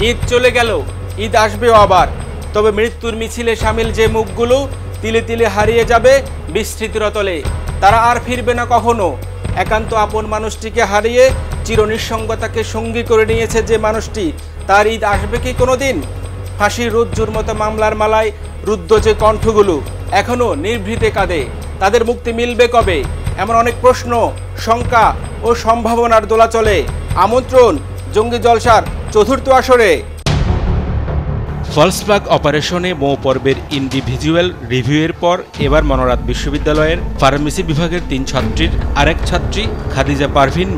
ঈদ চলে গেল, ঈদ আসবেও আবার। তবে মৃত্যুর মিছিলে সামিল যে মুখগুলো তিলে তিলে হারিয়ে যাবে বিস্মৃতির অতলে, তারা আর ফিরবে না কখনো। একান্ত আপন মানুষটিকে হারিয়ে চিরনিঃসঙ্গতাকে সঙ্গী করে নিয়েছে যে মানুষটি, তার ঈদ আসবে কি কোনোদিন? ফাঁসির রজ্জুর মতো মামলার মালায় রুদ্ধ যে কণ্ঠগুলো এখনো নির্ভীতে কাঁদে, তাদের মুক্তি মিলবে কবে? এমন অনেক প্রশ্ন, শঙ্কা ও সম্ভাবনার দোলাচলে। আমন্ত্রণ জঙ্গি জলসার চতুর্থ আসরে। ফলসফ্লাগ অপারেশনে মৌ পর্বের ইন্ডিভিজুয়াল রিভিউয়ের পর এবার মনোরাত বিশ্ববিদ্যালয়ের ফার্মেসি বিভাগের 3 ছাত্রীর আরেক ছাত্রী খাদিজা পারভিন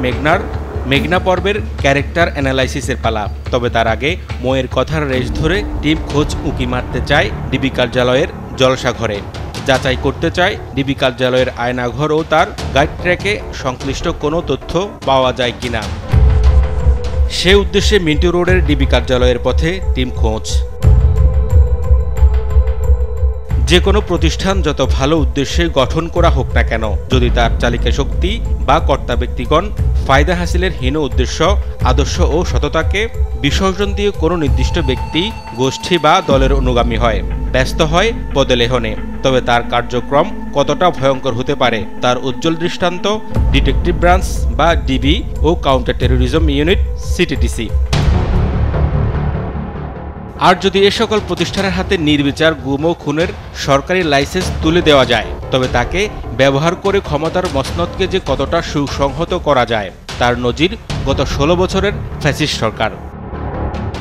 মেঘনা পর্বের ক্যারেক্টার অ্যানালাইসিসের পালা। তবে তার আগে মৌয়ের কথার রেশ ধরে টিম খোঁজ উঁকি মারতে চায় ডিবি কার্যালয়ের জলসাঘরে। যাচাই করতে চায় ডিবি কার্যালয়ের আয়নাঘর ও তার গাইড ট্র্যাকে সংশ্লিষ্ট কোনো তথ্য পাওয়া যায় কিনা। সে উদ্দেশ্যে মিন্টু রোডের ডিবি কার্যালয়ের পথে টিম খোঁজ। যে কোনো প্রতিষ্ঠান যত ভালো উদ্দেশ্যে গঠন করা হোক না কেন, যদি তার চালিকা শক্তি বা কর্তা ব্যক্তিগণ ফায়দা হাসিলের হীন উদ্দেশ্য, আদর্শ ও সততাকে বিসর্জন দিয়ে কোনো নির্দিষ্ট ব্যক্তি, গোষ্ঠী বা দলের অনুগামী হয়, ব্যস্ত হয় পদলেহনে, তবে তার কার্যক্রম কতটা ভয়ঙ্কর হতে পারে তার উজ্জ্বল দৃষ্টান্ত ডিটেকটিভ ব্রাঞ্চ বা ডিবি ও কাউন্টার টেরোরিজম ইউনিট সিটিটিসি। আর যদি এ সকল প্রতিষ্ঠানের হাতে নির্বিচার গুম ও খুনের সরকারি লাইসেন্স তুলে দেওয়া যায়, তবে তাকে ব্যবহার করে ক্ষমতার মসনদকে যে কতটা সুসংহত করা যায় তার নজির গত 16 বছরের ফ্যাসিস্ট সরকার।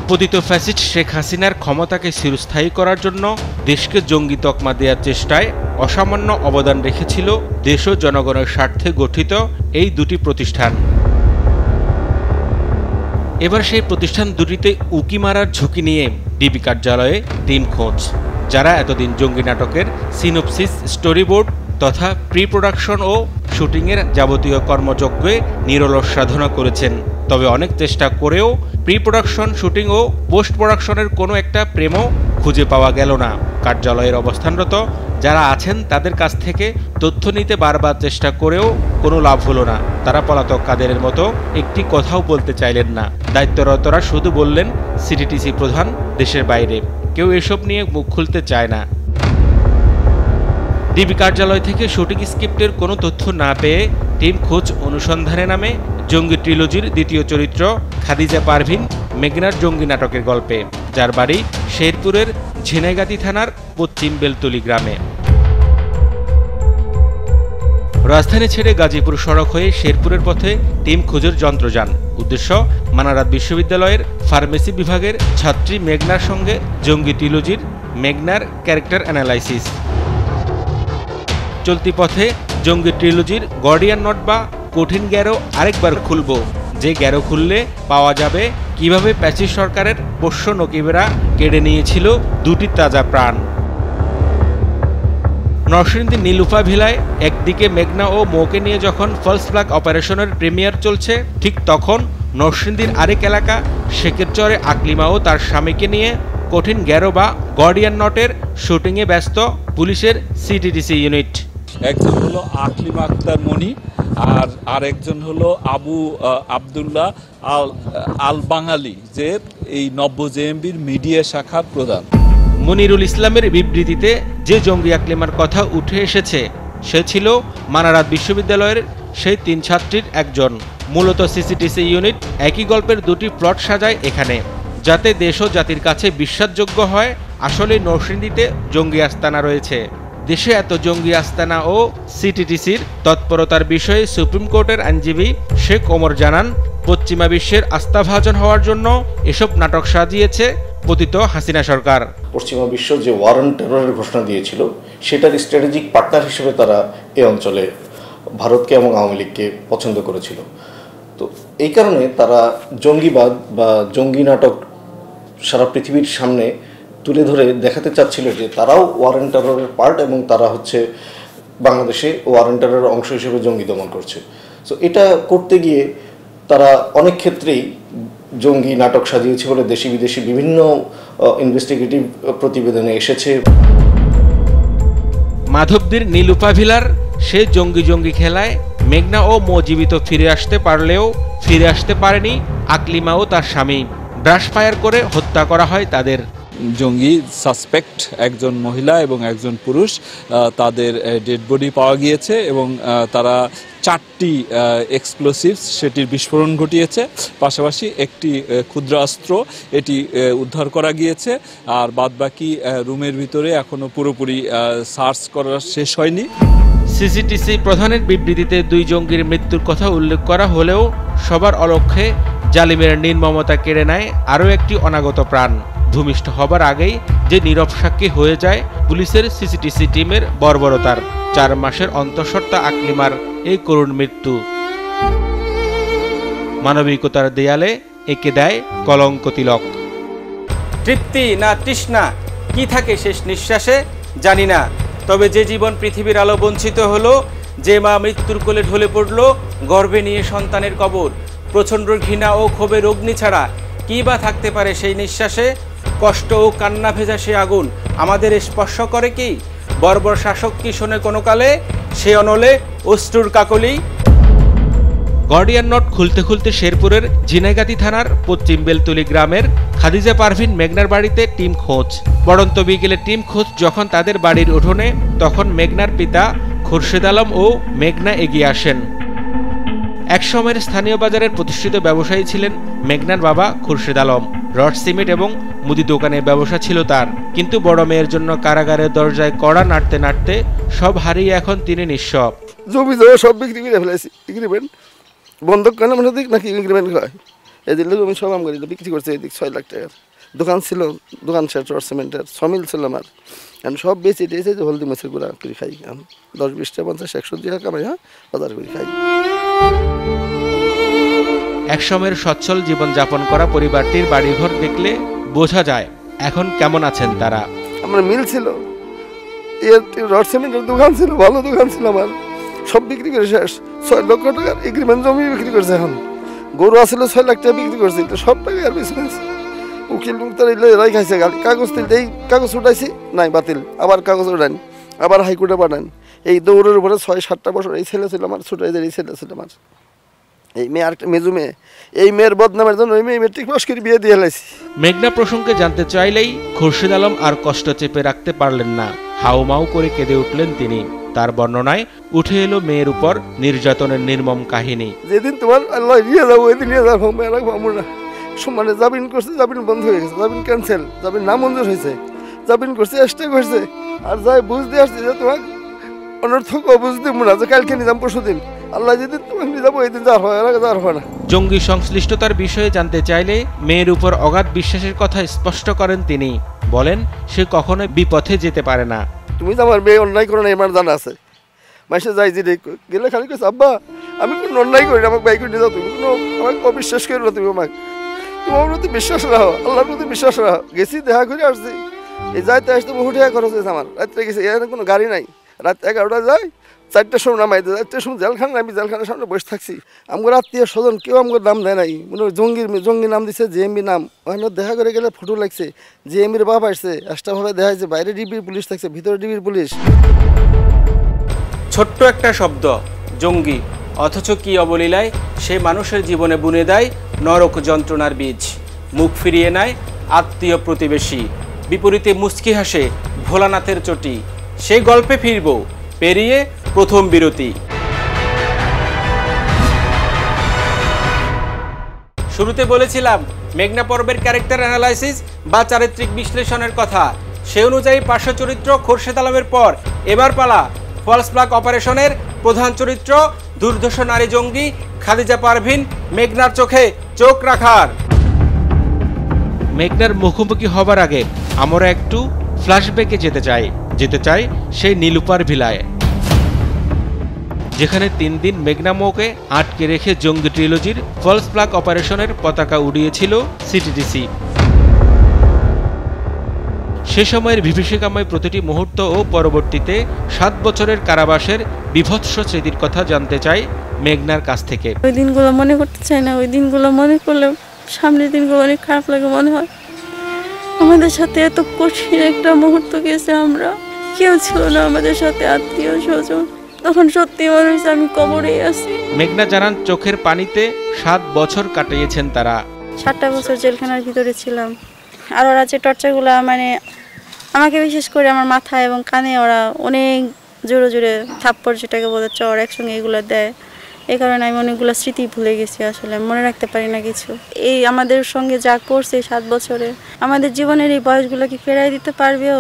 পতিত ফ্যাসিস্ট শেখ হাসিনার ক্ষমতাকে চিরস্থায়ী করার জন্য দেশকে জঙ্গি তকমা দেওয়ার চেষ্টায় অসামান্য অবদান রেখেছিল দেশ ও জনগণের স্বার্থে গঠিত এই দুটি প্রতিষ্ঠান। এবার সেই প্রতিষ্ঠান দুটিতে উকি মারার ঝুঁকি নিয়ে ডিবি কার্যালয়ে টিম খোঁজ, যারা এতদিন জঙ্গি নাটকের সিনোপসিস, স্টোরিবোর্ড তথা প্রি প্রোডাকশন ও শুটিংয়ের যাবতীয় কর্মযজ্ঞে নিরলস সাধনা করেছেন। তবে অনেক চেষ্টা করেও প্রি প্রোডাকশন, শুটিং ও পোস্ট প্রোডাকশনের কোনো একটা প্রেমও খুঁজে পাওয়া গেল না। কার্যালয়ের অবস্থানরত যারা আছেন তাদের কাছ থেকে তথ্য নিতে বারবার চেষ্টা করেও কোনো লাভ হলো না। তারা পলাতক কাদেরের মতো একটি কথাও বলতে চাইলেন না। দায়িত্বরতরা শুধু বললেন সিটিটিসি প্রধান দেশের বাইরে, কেউ এসব নিয়ে মুখ খুলতে চায় না। ডিবি কার্যালয় থেকে শুটিং স্ক্রিপ্টের কোনো তথ্য না পেয়ে টিম খোঁজ অনুসন্ধানে নামে জঙ্গি ট্রিলজির দ্বিতীয় চরিত্র খাদিজা পারভিন মেঘনার জঙ্গি নাটকের গল্পে, যার বাড়ি শেরপুরের ঝিনাইগাতি থানার পশ্চিম বেলতলি গ্রামে। রাজধানী ছেড়ে গাজীপুর সড়ক হয়ে শেরপুরের পথে টিম খোঁজের যন্ত্রযান। উদ্দেশ্য মনোরাত বিশ্ববিদ্যালয়ের ফার্মেসি বিভাগের ছাত্রী মেঘনার সঙ্গে জঙ্গি ট্রিলজির মেঘনার ক্যারেক্টার অ্যানালাইসিস। চলতি পথে জঙ্গি ট্রিলজির গর্ডিয়ান নট বা কঠিন গ্যারো আরেকবার খুলব, যে গ্যারো খুললে পাওয়া যাবে কিভাবে ফ্যাসিস্ট সরকারের পোষ্য নকিবেরা কেড়ে নিয়েছিল দুটি তাজা প্রাণ। নরসিংদীর নীলুফা ভিলায় একদিকে মেঘনা ও মৌকে নিয়ে যখন ফলসফ্লাগ অপারেশনের প্রিমিয়ার চলছে, ঠিক তখন নরসিংদীর আরেক এলাকা শেখেরচরে আকলিমা ও তার স্বামীকে নিয়ে কঠিন গ্যারো বা গর্ডিয়ান নটের শুটিংয়ে ব্যস্ত পুলিশের সিটিটিসি ইউনিট। একজন হলো আকলিমা আক্তার মনি, আর আরেকজন হলো আবদুল্লাহ আল বাঙালি, যে এই নব্য জেএমবির মিডিয়া শাখার প্রধান। মনিরুল ইসলামের বিবৃতিতে যে জঙ্গি আকলিমার কথা উঠে এসেছে সে ছিল মনোরাত বিশ্ববিদ্যালয়ের সেই 3 ছাত্রীর একজন। মূলত সিটিটিসি ইউনিট একই গল্পের দুটি প্লট সাজায় এখানে, যাতে দেশ ও জাতির কাছে বিশ্বাসযোগ্য হয় আসলে নরসিংদীতে জঙ্গি আস্তানা রয়েছে। দেশে এত জঙ্গি আস্তানা ও সিটিটিসির তৎপরতার বিষয়ে সুপ্রিম কোর্টের আইনজীবী শেখ ওমর জানান, পশ্চিমা বিশ্বের আস্থাভাজন হওয়ার জন্য এসব নাটক সাজিয়েছে পতিত হাসিনা সরকার। পশ্চিমা বিশ্ব যে ওয়ার অন টেররের ঘোষণা দিয়েছিল সেটার স্ট্র্যাটেজিক পার্টনার হিসেবে তারা এই অঞ্চলে ভারতকে এবং আওয়ামী লীগকে পছন্দ করেছিল। তো এই কারণে তারা জঙ্গিবাদ বা জঙ্গি নাটক সারা পৃথিবীর সামনে তুলে ধরে দেখাতে চাচ্ছিল যে তারাও ওয়ার অন টেররের পার্ট এবং তারা হচ্ছে বাংলাদেশে ওয়ার অন টেররের অংশ হিসেবে জঙ্গি দমন করছে। সো এটা করতে গিয়ে তারা অনেক ক্ষেত্রেই জঙ্গি নাটক সাজিয়েছে বলে দেশি বিদেশি বিভিন্ন ইনভেস্টিগেটিভ প্রতিবেদনে এসেছে। মাধবদীর নীলুফা ভিলার সে জঙ্গি খেলায় মেঘনা ও মৌ জীবিত ফিরে আসতে পারলেও ফিরে আসতে পারেনি আকলিমা ও তার স্বামী। ব্রাশ ফায়ার করে হত্যা করা হয় তাদের। জঙ্গি সাসপেক্ট একজন মহিলা এবং একজন পুরুষ, তাদের ডেড বডি পাওয়া গিয়েছে এবং তারা 4টি এক্সপ্লোসিভস সেটির বিস্ফোরণ ঘটিয়েছে। পাশাপাশি একটি ক্ষুদ্রাস্ত্র এটি উদ্ধার করা গিয়েছে। আর বাদবাকি রুমের ভিতরে এখনো পুরোপুরি সার্চ করা শেষ হয়নি। সিসিটিসি প্রধানের বিবৃতিতে 2 জঙ্গির মৃত্যুর কথা উল্লেখ করা হলেও সবার অলক্ষ্যে জালিমের নির্মমতা কেড়ে নেয় আরও একটি অনাগত প্রাণ। ভূমিষ্ঠ হবার আগেই যে নীরব সাক্ষী হয়ে যায় পুলিশের সিসিটিসি টিমের বর্বরতার। 4 মাসের অন্তঃসত্ত্বা আকলিমার এই করুণ মৃত্যু মানবিকতার দেয়ালে এঁকে দেয় কলঙ্ক তিলক। তৃপ্তি না তৃষ্ণা, কি থাকে শেষ নিঃশ্বাসে জানি না, তবে যে জীবন পৃথিবীর আলো বঞ্চিত হলো, যে মা মৃত্যুর কোলে ঢলে পড়ল গর্ভে নিয়ে সন্তানের কবর, প্রচণ্ড ঘৃণা ও ক্ষোভের অগ্নি ছাড়া কী বা থাকতে পারে সেই নিঃশ্বাসে? কষ্ট ও কান্না ভেজা সে আগুন আমাদের স্পর্শ করে কি? বর্বর শাসক কি শোনে কোনো কালে সে অনলে অশ্রুর কাকলি? গার্ডিয়ান নোট খুলতে খুলতে শেরপুরের ঝিনাইগাতি থানার পশ্চিম বেলতলি গ্রামের খাদিজা পারভিন মেঘনার বাড়িতে টিম খোঁজ। পড়ন্ত বিকেলে টিম খোঁজ যখন তাদের বাড়ির উঠোনে, তখন মেঘনার পিতা খুরশেদ আলম ও মেঘনা এগিয়ে আসেন। একসময়ের স্থানীয় বাজারের প্রতিষ্ঠিত ব্যবসায়ী ছিলেন মেঘনার বাবা খুরশেদ আলম। রড সিমেন্ট এবং মুদি দোকানে ব্যবসা ছিল তার, কিন্তু বড় মেয়ের জন্য কারাগারের দরজায় কড়া নাড়তে নাড়তে সব হারিয়ে এখন তিনি নিঃস্ব। জমি সব বিক্রি করে ফেলেছি। এগ্রিমেন্ট বন্ধক কেন মানে দিক নাকি এগ্রিমেন্ট হয়, এই দিলে জমি সব আমি বিক্রি করছি। এদিক 6 লাখ টাকার দোকান ছিল, দোকান শেষ রড সিমেন্টের, সমিল ছিল আমার। আমি সব বেশি দিয়েছি যে হলদি মাছের গুঁড়া করে খাই। 10, 20, 50, 100 টাকা কামাই, বাজার করে খাই। একসময়ের সচ্ছল জীবনযাপন করা পরিবারটির বাড়িঘর দেখলে বোঝা যায় এখন কেমন আছেন তারা। আমার মিল ছিল, রড সিমেন্টের দোকান ছিল, ভালো দোকান ছিল আমার, সব বিক্রি করে শেষ। 6 লক্ষ টাকার এগ্রিমেন্ট জমি বিক্রি করছে। এখন গরু আসলে 6 লাখ টাকা বিক্রি করছে, সব টাকা আর বিজনেস। উকিল মুক্তার এরাই খাইছে। কাগজ এই কাগজ উঠাইছি, নাই বাতিল, আবার কাগজ উঠান, আবার হাইকোর্টে পাঠান। এই দৌড়ের উপরে 6-7টা বছর এই ছেলে ছিল আমার, ছোট এই ছেলে ছিল আমার। এই মেয়ে আরেকটা মেজু মেয়ে, এই মেয়ের বদনামের জন্য ওই মেয়ে মেট্রিক পাস করে বিয়ে দিয়ে লাইছি। মেঘনা প্রসঙ্গে জানতে চাইলেই খুরশেদ আলম আর কষ্ট চেপে রাখতে পারলেন না, হাউমাউ করে কেঁদে উঠলেন তিনি। তার বর্ণনায় উঠে এলো মেয়ের উপর নির্যাতনের নির্মম কাহিনী। যেদিন তোমার আল্লাহ নিয়ে যাবো ওই দিন নিয়ে যাবো, আমরা মানে জামিন করছে, জামিন বন্ধ হয়ে গেছে, জামিন ক্যান্সেল, জামিন নামঞ্জুর হয়েছে, জামিন করছে, চেষ্টা করছে। আর যাই বুঝতে আসছে যে তোমার অনর্থক অবুঝ দিব না, যে কালকে নিজাম পরশু দিন, আল্লাহ যেদিন তোমাকে নিয়ে যাবো ওই দিন যাওয়ার হয়, যাওয়ার হয় না। জঙ্গি সংশ্লিষ্টতার বিষয়ে জানতে চাইলে মেয়ের উপর অগাধ বিশ্বাসের কথা স্পষ্ট করেন তিনি। বলেন সে কখনোই বিপথে যেতে পারে না। তুমি তো আমার মেয়ে অন্যায় করো না, আমার জানা আছে। মাসে যাই যে গেলে খালি কেছে, আব্বা আমি কোনো অন্যায় করি না, আমাকে বাইক করে নিয়ে যাও, তুমি কোনো আমাকে অবিশ্বাস করো না, তুমি আমাকে, তোমার প্রতি বিশ্বাস রাখো, আল্লাহর প্রতি বিশ্বাস রাখো। গেছি দেখা করে আসছি, এই যাইতে আসতে বহু টাকা খরচ হয়েছে আমার। রাত্রে গেছি, এখানে কোনো গাড়ি নাই, রাত 11টায় যাই, 4টার সময় নামাই দেয়, 4টার সময় জেলখানা, আমি জেলখানার সামনে বসে থাকছি। আমার আত্মীয় স্বজন কেউ আমার নাম দেয় নাই, মনে হয় জঙ্গি নাম দিচ্ছে, জেএমবি নাম। ওখানে দেখা করে গেলে ফটো লাগছে, জেএমবির বাপ আসছে, এক্সট্রাভাবে দেখা যাচ্ছে, বাইরে ডিবির পুলিশ থাকছে, ভিতরে ডিবির পুলিশ। ছোট্ট একটা শব্দ জঙ্গি, অথচ কি অবলীলায় সে মানুষের জীবনে বুনে দেয় নরক যন্ত্রণার বীজ। মুখ ফিরিয়ে নেয় আত্মীয় প্রতিবেশী, বিপরীতে মুচকি হাসে ভোলানাথের চটি। সেই গল্পে ফিরব পেরিয়ে প্রথম বিরতি। শুরুতে বলেছিলাম মেঘনা পর্বের ক্যারেক্টার অ্যানালাইসিস বা চারিত্রিক বিশ্লেষণের কথা। সে অনুযায়ী পার্শ্ব চরিত্র খুরশেদ আলমের পর এবার পালা ফলস ফ্ল্যাগ অপারেশনের প্রধান চরিত্র দুর্ধর্ষ নারী জঙ্গি খাদিজা পারভিন মেঘনার চোখে চোখ রাখার। মেঘনার মুখোমুখি হবার আগে আমরা একটু ফ্ল্যাশব্যাকে যেতে চাই সেই নীলুপার ভিলায়, যেখানে 3 দিন মেঘনা মৌকে আটকে রেখে জঙ্গি ট্রিলজির ফলস ফ্ল্যাগ অপারেশনের পতাকা উড়িয়েছিল সিটিডিসি। সে সময়ের বিভীষিকাময় প্রতিটি মুহূর্ত ও পরবর্তীতে 7 বছরের কারাবাসের বিভৎস স্মৃতির কথা জানতে চাই মেঘনার কাছ থেকে। ওই দিনগুলো মনে করতে চাই না, ওই দিনগুলো মনে করলে সামনের দিনগুলো অনেক খারাপ লাগে। মনে হয় আমাদের সাথে এত কঠিন একটা মুহূর্ত গেছে, আমরা কেউ ছিল না আমাদের সাথে, আত্মীয় স্বজন। তখন সত্যি মনে হয়েছে আমি কবরেই আছি। মেঘনা জানান চোখের পানিতে 7 বছর কাটিয়েছেন তারা। 7টা বছর জেলখানার ভিতরে ছিলাম। আর ওরা যে টর্চারগুলো মানে আমাকে বিশেষ করে আমার মাথায় এবং কানে ওরা অনেক জোরে জোরে থাপ্পড় যেটাকে বলে চড় একসঙ্গে এগুলো দেয়। এই কারণে আমি অনেকগুলো স্মৃতি ভুলে গেছি, আসলে মনে রাখতে পারি না কিছু। এই আমাদের সঙ্গে যা করছে 7 বছরে, আমাদের জীবনের এই বয়সগুলো কি ফেরাই দিতে পারবেও?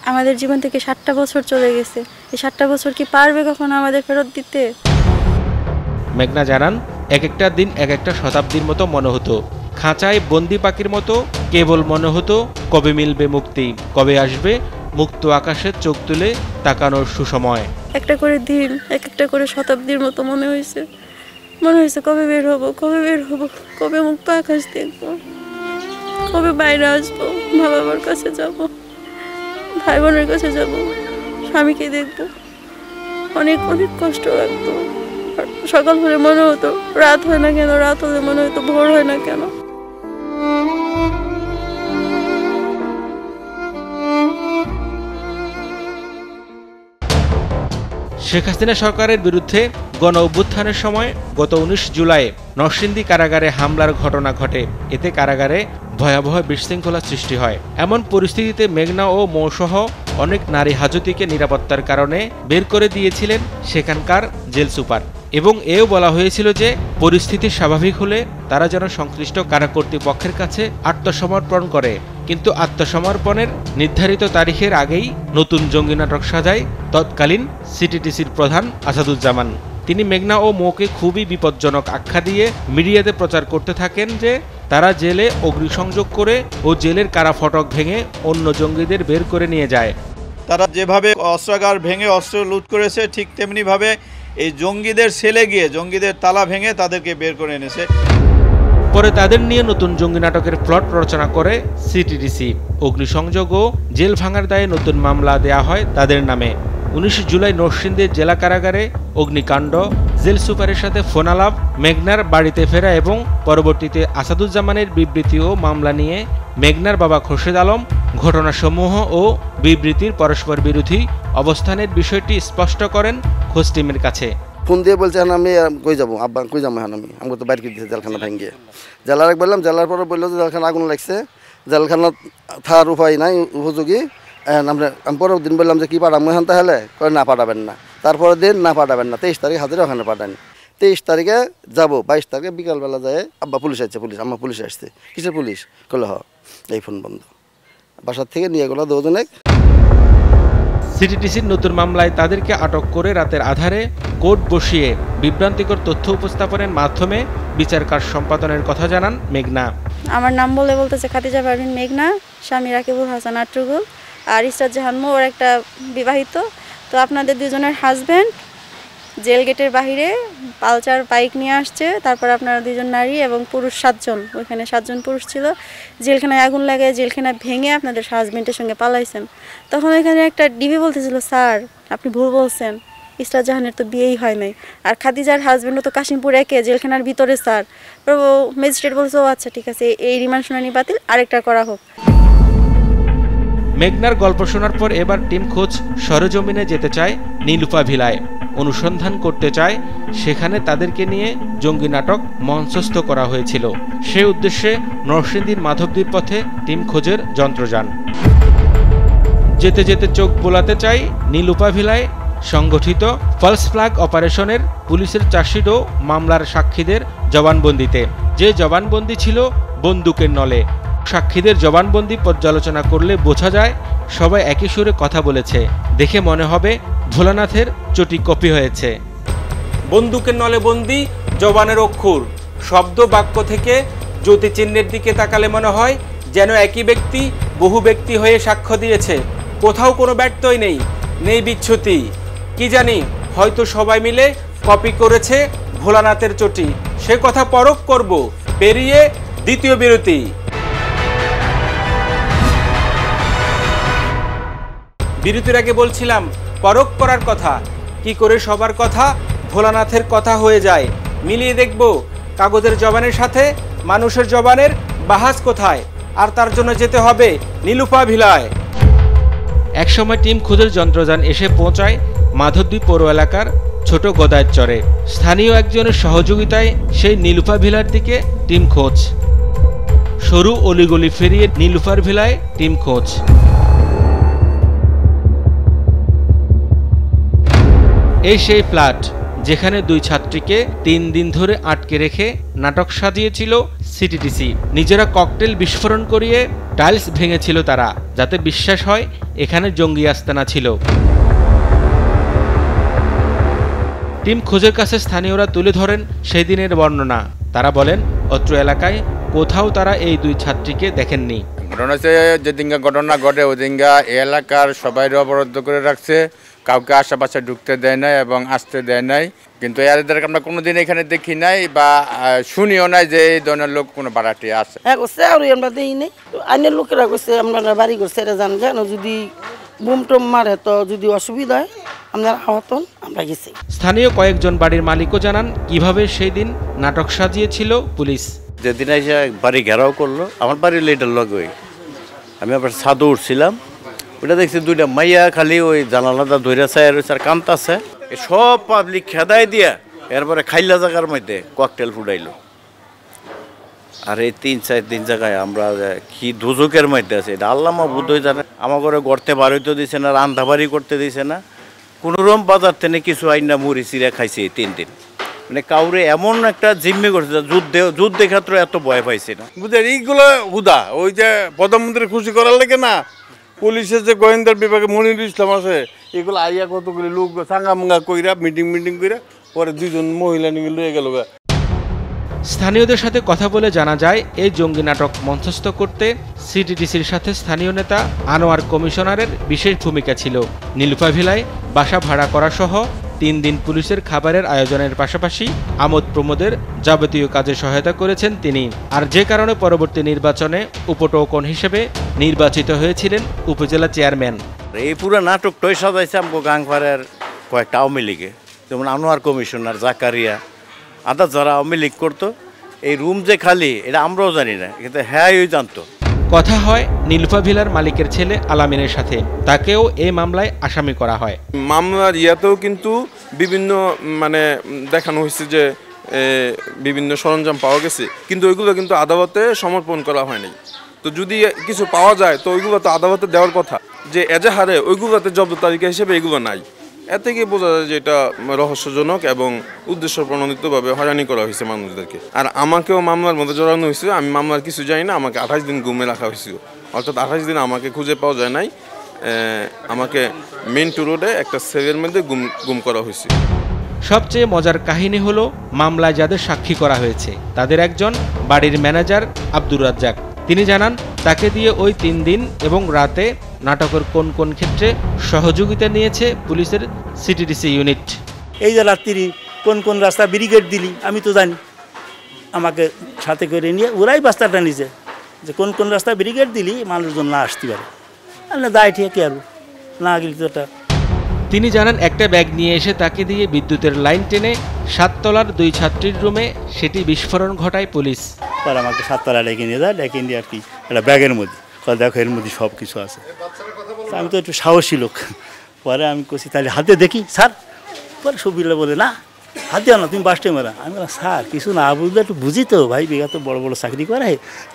আমাদের জীবন থেকে 7টা বছর চলে গেছে, এই 7টা বছর কি পারবে কখনো আমাদের ফেরত দিতে? মেঘনা জানান, এক একটা দিন এক একটা শতাব্দীর মতো মনে হতো। খাঁচায় বন্দি পাখির মতো কেবল মনে হতো কবে মিলবে মুক্তি, কবে আসবে মুক্ত আকাশে চোখ তুলে তাকানোর সুসময়। একটা করে দিন এক একটা করে শতাব্দীর মতো মনে হয়েছে কবে বের হবো, কবে বের হবো, কবে মুক্ত আকাশ দেখবো, কবে বাইরে আসবো, মা বাবার কাছে যাব, ভাই বোনের কাছে যাব, স্বামীকে দেখবো। অনেক অনেক কষ্ট লাগতো। সকাল হলে মনে হতো রাত হয় না কেন, রাত হলে মনে হতো ভোর হয় না কেন। শেখ হাসিনা সরকারের বিরুদ্ধে গণ অভ্যুত্থানের সময় গত 19 জুলাই নরসিংদী কারাগারে হামলার ঘটনা ঘটে। এতে কারাগারে ভয়াবহ বিশৃঙ্খলা সৃষ্টি হয়। এমন পরিস্থিতিতে মেঘনা ও মৌসহ অনেক নারী হাজতিকে নিরাপত্তার কারণে বের করে দিয়েছিলেন সেখানকার জেল সুপার, এবং এও বলা হয়েছিল যে পরিস্থিতি স্বাভাবিক হলে তারা যেন সংশ্লিষ্ট কারা কর্তৃপক্ষের কাছে আত্মসমর্পণ করে। কিন্তু আত্মসমর্পণের নির্ধারিত তারিখের আগেই নতুন জঙ্গি নাটক সাজায় তৎকালীন সিটিটিসির প্রধান আসাদুজ্জামান। তিনি মেঘনা ও মৌকে খুবই বিপজ্জনক আখ্যা দিয়ে মিডিয়াতে প্রচার করতে থাকেন যে তারা জেলে অগ্নিসংযোগ করে ও জেলের কারা ফটক ভেঙে অন্য জঙ্গিদের বের করে নিয়ে যায়। তারা যেভাবে অস্ত্রাগার ভেঙে অস্ত্র লুট করেছে, ঠিক তেমনিভাবে এই জঙ্গিদের সেলে গিয়ে জঙ্গিদের তালা ভেঙে তাদেরকে বের করে এনেছে। পরে তাদের নিয়ে নতুন জঙ্গি নাটকের প্লট রচনা করে সিটিটিসি। অগ্নিসংযোগ ও জেল ভাঙার দায়ে নতুন মামলা দেয়া হয় তাদের নামে। 19 জুলাই নরসিংদীর জেলা কারাগারে অগ্নিকাণ্ড, জেল সুপারের সাথে ফোনালাপ, মেঘনার বাড়িতে ফেরা এবং পরবর্তীতে আসাদুজ্জামানের বিবৃতি ও মামলা নিয়ে মেঘনার বাবা খোরশেদ আলম ঘটনাসমূহ ও বিবৃতির পরস্পর বিরোধী অবস্থানের বিষয়টি স্পষ্ট করেন খোঁজ টিমের কাছে। ফোন দিয়ে বলছে আমি কই যাবো, আব্বা কই যাবো, আমি আমাকে তো বাইরে দিয়েছে জেলখানা ভেঙে। জেলার বললাম, জেলার পরে বললো যে জেলখানা আগুন লাগছে, জেলখানা থাকার উপায় নাই উপযোগী। আমি পরের দিন বললাম যে কি পাঠাবো এখান তাহলে, করে না পাঠাবেন না। তারপরের দিন না পাঠাবেন না, 23 তারিখ হাজিরা ওখানে পাঠান। 23 তারিখে যাবো, 22 তারিখে বিকালবেলা যায় আব্বা পুলিশ আসছে, আমার পুলিশ আসছে। কিসের পুলিশ? করলে এই ফোন বন্ধ, বাসার থেকে নিয়ে গেলো দুজনে। সিটিটিসির নতুন মামলায় তাদেরকে আটক করে রাতের আধারে কোর্ট বসিয়ে বিভ্রান্তিকর তথ্য উপস্থাপনের মাধ্যমে বিচার কাজ সম্পাদনের কথা জানান মেঘনা। আমার নাম বলতেছে খাদিজা পারভিন মেঘনা, স্বামী রাকিবুল হাসান আটরুগুল, আর ইসরাত জাহান মৌ, ওর একটা বিবাহিত। তো আপনাদের দুজনের হাজব্যান্ড জেল গেটের বাহিরে পালচার বাইক নিয়ে আসছে। তারপর আপনারা দুজন নারী এবং পুরুষ 7 জন, ওইখানে 7 জন পুরুষ ছিল। জেলখানায় আগুন লাগে, জেলখানা ভেঙে আপনাদের হাজব্যান্ডের সঙ্গে পালাইছেন। তখন এখানে একটা ডিবি বলতেছিল, স্যার আপনি ভুল বলছেন, ইসরাত জাহানের তো বিয়েই হয় নাই, আর খাদিজার হাজব্যান্ডও তো কাশিমপুর 1 জেলখানার ভিতরে স্যার। ম্যাজিস্ট্রেট বলছে ও আচ্ছা ঠিক আছে, এই রিমান্ড শুনানি বাতিল, আরেকটা করা হোক। মেঘনার গল্প শোনার পর এবার টিম খোঁজ সরেজমিনে যেতে চায় নীলুফা ভিলায়, অনুসন্ধান করতে চায় সেখানে তাদেরকে নিয়ে জঙ্গি নাটক মঞ্চস্থ করা হয়েছিল। সে উদ্দেশ্যে নরসিংদীর মাধবদীর পথে টিম খোঁজের যন্ত্রযান। যেতে যেতে চোখ বোলাতে চাই নীলুফা ভিলায় সংগঠিত ফলস ফ্ল্যাগ অপারেশনের পুলিশের চার্জশিট ও মামলার সাক্ষীদের জবানবন্দিতে, যে জবানবন্দি ছিল বন্দুকের নলে। সাক্ষীদের জবানবন্দি পর্যালোচনা করলে বোঝা যায় সবাই একই সুরে কথা বলেছে, দেখে মনে হবে ভোলানাথের চটি কপি হয়েছে। বন্দুকের নলে বন্দি, জবানের অক্ষর, শব্দ বাক্য থেকে জ্যোতিচিহ্নের দিকে তাকালে মনে হয় যেন একই ব্যক্তি বহু ব্যক্তি হয়ে সাক্ষ্য দিয়েছে। কোথাও কোনো ব্যর্থই নেই বিচ্যুতি। কি জানি হয়তো সবাই মিলে কপি করেছে ভোলানাথের চটি। সে কথা পরখ করব পেরিয়ে দ্বিতীয় বিরতি। বিরতির আগে বলছিলাম পরখ করার কথা, কি করে সবার কথা ভোলানাথের কথা হয়ে যায়। মিলিয়ে দেখব কাগজের জবানের সাথে মানুষের জবানের বাহাস কোথায়, আর তার জন্য যেতে হবে নীলুফা ভিলায়। একসময় টিম খোঁজের যন্ত্রযান এসে পৌঁছায় মাধবদী পৌর এলাকার ছোট গদায়ের চরে। স্থানীয় একজনের সহযোগিতায় সেই নীলুফা ভিলার দিকে টিম খোঁজ। সরু অলিগলি ফেরিয়ে নীলুফার ভিলায় টিম খোঁজ। এই সেই ফ্ল্যাট যেখানে 2 ছাত্রীকে 3 দিন ধরে আটকে রেখে নাটক সাজিয়েছিল সিটিডিসি। নিজেরা ককটেল বিস্ফোরণ করিয়ে টাইলস ভেঙেছিল তারা, যাতে বিশ্বাস হয় এখানে জঙ্গি আস্তানা ছিল। টিম খোঁজের কাছে স্থানীয়রা তুলে ধরেন সেই দিনের বর্ণনা। তারা বলেন অত্র এলাকায় কোথাও তারা এই 2 ছাত্রীকে দেখেননি। ঘটনা হচ্ছে যেদিনকা ঘটনা ঘটে ওই দিনকা এলাকার সবাই অবরুদ্ধ করে রাখছে, কাউকে আশেপাশে ঢুকতে দেয় নাই এবং আসতে দেয় নাই। কিন্তু এদের আমরা কোনোদিন এখানে দেখি নাই বা শুনিও নাই যে এই ধরনের লোক কোনো ভাড়াটি আছে। হ্যাঁ করছে আর আমরা দেখি নাই, আইনের লোকেরা করছে আমরা বাড়ি করছে এটা জান কেন যদি বুম টুম মারে তো যদি অসুবিধা হয় আমরা আহতন আমরা গেছি। স্থানীয় কয়েকজন বাড়ির মালিকও জানান কিভাবে সেই দিন নাটক সাজিয়েছিল পুলিশ। যেদিন এসে বাড়ি ঘেরাও করলো, আমার বাড়ির লেটার লগে আমি আবার ছাদে উঠছিলাম, ওটা দেখছি 2টা মাইয়া খালি ওই জানালাটা ধরে চায় রয়েছে আর কান্তাছে। সব পাবলিক খেদাই দিয়া এরপরে খাইলা জায়গার মধ্যে ককটেল ফুটাইলো। আর এই 3-4 দিন জায়গায় আমরা কি দুজকের মধ্যে আছে এটা আল্লাহ মাহবুদ হয়ে জানে। আমার ঘরে গড়তে বাড়িতে দিছে না, রান্ধাবাড়ি করতে দিছে না, কোনোরকম বাজার থেকে কিছু আইনা মুড়ি চিড়া খাইছে এই 3 দিন। মানে কাউরে এমন একটা জিম্মি করছে যুদ্ধে ক্ষেত্রে এত ভয় পাইছে না। বুঝলেন এইগুলো হুদা ওই যে প্রধানমন্ত্রী খুশি করার লাগে না, পুলিশের যে গোয়েন্দার বিভাগে মনিরুল ইসলাম আছে, এগুলো আইয়া কতগুলি লোক সাঙ্গামঙ্গা কইরা মিটিং কইরা পরে 2 জন মহিলা নিয়ে লয়ে গেল। স্থানীয়দের সাথে কথা বলে জানা যায় এই জঙ্গি নাটক মঞ্চস্থ করতে সিটিডিসির সাথে স্থানীয় নেতা আনোয়ার কমিশনারের বিশেষ ভূমিকা ছিল। নীলুফা ভিলায় বাসা ভাড়া করা সহ 3 দিন পুলিশের খাবারের আয়োজনের পাশাপাশি আমোদ প্রমোদের যাবতীয় কাজে সহায়তা করেছেন তিনি। আর যে কারণে পরবর্তী নির্বাচনে উপটোকন হিসেবে নির্বাচিত হয়েছিলেন উপজেলা চেয়ারম্যান। এই পুরো নাটকটাই সাজাইছে আমগো গাংপাড়ার কয়েকটা আওয়ামী লীগে, যেমন আনোয়ার কমিশনার, জাকারিয়া, আদা যারা আওয়ামী লীগ করতো। এই রুম যে খালি এটা আমরাও জানি না, কিন্তু হ্যাঁ ওই জানতো। কথা হয় নীলুফা ভিলার মালিকের ছেলে আলামিনের সাথে, তাকেও এই মামলায় আসামি করা হয়। মামলার ইয়াতেও কিন্তু বিভিন্ন মানে দেখানো হয়েছে যে বিভিন্ন সরঞ্জাম পাওয়া গেছে, কিন্তু ওইগুলো কিন্তু আদালতে সমর্পণ করা হয়নি। তো যদি কিছু পাওয়া যায় তো ওইগুলো তো আদালতে দেওয়ার কথা, যে এজাহারে ওইগুলোতে জব্দ তালিকা হিসেবে এগুলো নাই। এর থেকে বোঝা যায় যে এটা রহস্যজনক এবং উদ্দেশ্য প্রণোদিতভাবে হয়রানি করা হয়েছে মানুষদেরকে। আর আমাকেও মামলার মধ্যে জড়ানো হয়েছিল, আমি মামলার কিছু জানি না। আমাকে 28 দিন গুমে রাখা হয়েছিল, অর্থাৎ 28 দিন আমাকে খুঁজে পাওয়া যায় নাই। আমাকে মিন্টু রোডে একটা সেলের মধ্যে গুম করা হয়েছিল। সবচেয়ে মজার কাহিনী হলো মামলায় যাদের সাক্ষী করা হয়েছে তাদের একজন বাড়ির ম্যানেজার আব্দুর রাজ্জাক। তিনি জানান তাকে দিয়ে ওই 3 দিন এবং রাতে নাটকের কোন কোন ক্ষেত্রে সহযোগিতা নিয়েছে পুলিশের সিটিডিসি ইউনিট। এই যে রাত্রি কোন কোন রাস্তা ব্যারিকেড দিলি আমি তো জানি, আমাকে সাথে করে নিয়ে ওরাই বাস্তাটা নিছে যে কোন কোন রাস্তা ব্যারিকেড দিলি মানুষজন না আসতে পারে। না দায় ঠিক কি আর না গেলি তোটা। তিনি জানান একটা ব্যাগ নিয়ে এসে তাকে দিয়ে বিদ্যুতের লাইন টেনে 7 তলার 2 ছাত্রীর রুমে সেটি বিস্ফোরণ ঘটায় পুলিশ। পরে আমাকে 7 তলা ডেকে নিয়ে যায়, ডেকে নিয়ে আর কি একটা ব্যাগের মধ্যে দেখো এর মধ্যে সব কিছু আছে। আমি তো একটু সাহসী লোক, পরে আমি কছি তাহলে হাতে দেখি স্যার। পরে সবিল্লা বলে না হাত দিও না, তুমি বাসটে মারা। আমি বললাম স্যার কিছু না বুঝলে একটু বুঝি তো ভাই, বিঘা তো বড় বড় চাকরি করে,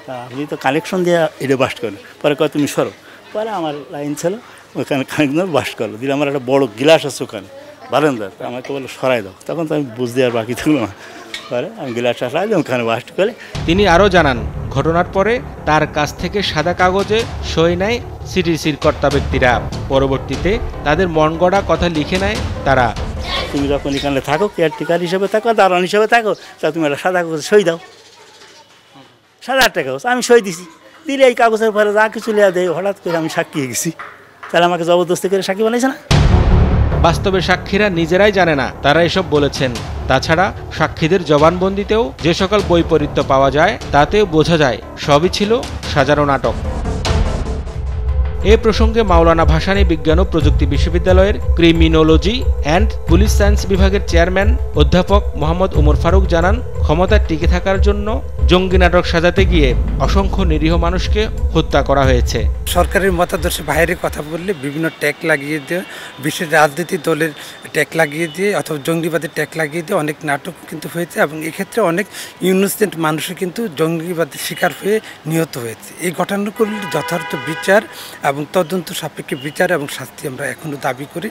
তা আপনি তো কানেকশন দিয়ে এটা বাস্ট করেন। পরে কয় তুমি সরো। পরে আমার লাইন ছিল ওখানে কানেকশন বাস্ট করলো, দিলে আমার একটা বড় গ্লাস আছে ওখানে বারান্দার, আমাকে বলে সরাই দাও। তখন তো আমি বুঝতে আর বাকি থাকলো না, পরে আমি গ্লাসটা সরাই দিলাম ওখানে বাস্ট করে। তিনি আরও জানান ঘটনার পরে তার কাছ থেকে সাদা কাগজে সই নেয় সিটিডিসির কর্তা ব্যক্তিরা। পরবর্তীতে তাদের মন গড়া কথা লিখে নেয় তারা। তুমি যখন এখানে থাকো কেয়ারটেকার হিসেবে থাকো, দারোয়ান হিসেবে থাকো, তা তুমি একটা সাদা কাগজে সই দাও। 7,000 কাগজ আমি সই দিছি, দিলে এই কাগজের পরে যা কিছু লিয়া দেয়। হঠাৎ করে আমি সাক্ষী গেছি, তাহলে আমাকে জবরদস্তি করে সাক্ষী বানাইছে না। বাস্তবে সাক্ষীরা নিজেরাই জানে না তারা এসব বলেছেন। তাছাড়া সাক্ষীদের জবানবন্দিতেও যে সকল বৈপরীত্য পাওয়া যায় তাতেও বোঝা যায় সবই ছিল সাজানো নাটক। এ প্রসঙ্গে মাওলানা ভাসানী বিজ্ঞান ও প্রযুক্তি বিশ্ববিদ্যালয়ের ক্রিমিনোলজি অ্যান্ড পুলিশ সায়েন্স বিভাগের চেয়ারম্যান অধ্যাপক মোহাম্মদ উমর ফারুক জানান ক্ষমতায় টিকে থাকার জন্য জঙ্গি নাটক সাজাতে গিয়ে অসংখ্য নিরীহ মানুষকে হত্যা করা হয়েছে। সরকারের মতাদর্শের বাইরে কথা বললে বিভিন্ন ট্যাগ লাগিয়ে দিয়ে, বিশেষ রাজনীতি দলের ট্যাগ লাগিয়ে দিয়ে অথবা জঙ্গিবাদের ট্যাগ লাগিয়ে দিয়ে অনেক নাটক কিন্তু হয়েছে এবং এক্ষেত্রে অনেক ইনোসেন্ট মানুষও কিন্তু জঙ্গিবাদের শিকার হয়ে নিহত হয়েছে। এই ঘটনাগুলির যথার্থ বিচার এবং তদন্ত সাপেক্ষে বিচার এবং শাস্তি আমরা এখনো দাবি করি।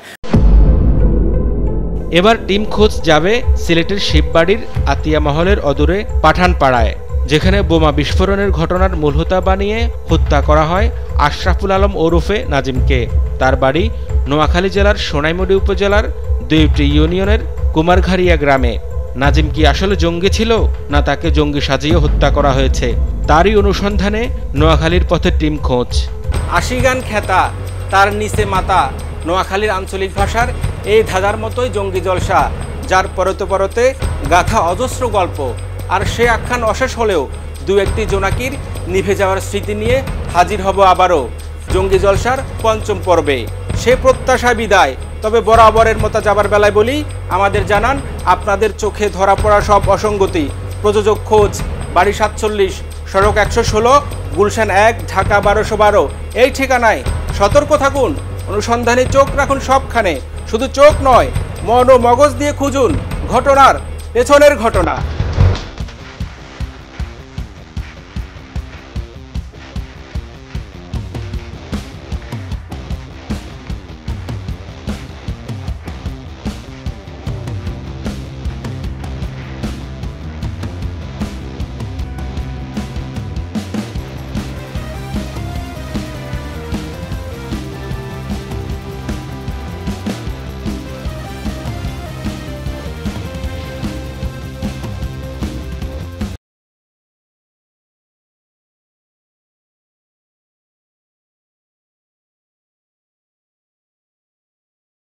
এবার টিম খোঁজ যাবে সিলেটের শিববাড়ির আতিয়া মহলের অদূরে পাঠানপাড়ায়, যেখানে বোমা বিস্ফোরণের ঘটনার মূল হোতা বানিয়ে হত্যা করা হয় আশরাফুল আলম ওরফে নাজিমকে। তার বাড়ি নোয়াখালী জেলার সোনাইমুড়ি উপজেলার 2টি ইউনিয়নের কুমারঘাড়িয়া গ্রামে। নাজিম কি আসলে জঙ্গি ছিল, না তাকে জঙ্গি সাজিয়ে হত্যা করা হয়েছে? তারই অনুসন্ধানে নোয়াখালীর পথে টিম খোঁজ। আশিগান খেতা তার নিচে মাতা, নোয়াখালীর আঞ্চলিক ভাষার এই ধাঁধার মতোই জঙ্গি জলসা, যার পরতে পরতে গাথা অজস্র গল্প। আর সে আখ্যান অশেষ হলেও দু একটি জোনাকির নিভে যাওয়ার স্মৃতি নিয়ে হাজির হব আবারও জঙ্গি জলসার 5ম পর্বে। সে প্রত্যাশা বিদায়। তবে বরাবরের মতো যাবার বেলায় বলি, আমাদের জানান আপনাদের চোখে ধরা পড়া সব অসঙ্গতি। প্রযোজক খোঁজ, বাড়ি 47, সড়ক 116, গুলশান 1, ঢাকা 1212। এই ঠিকানায় সতর্ক থাকুন, অনুসন্ধানে চোখ রাখুন সবখানে। শুধু চোখ নয়, মন ও মগজ দিয়ে খুঁজুন ঘটনার পেছনের ঘটনা।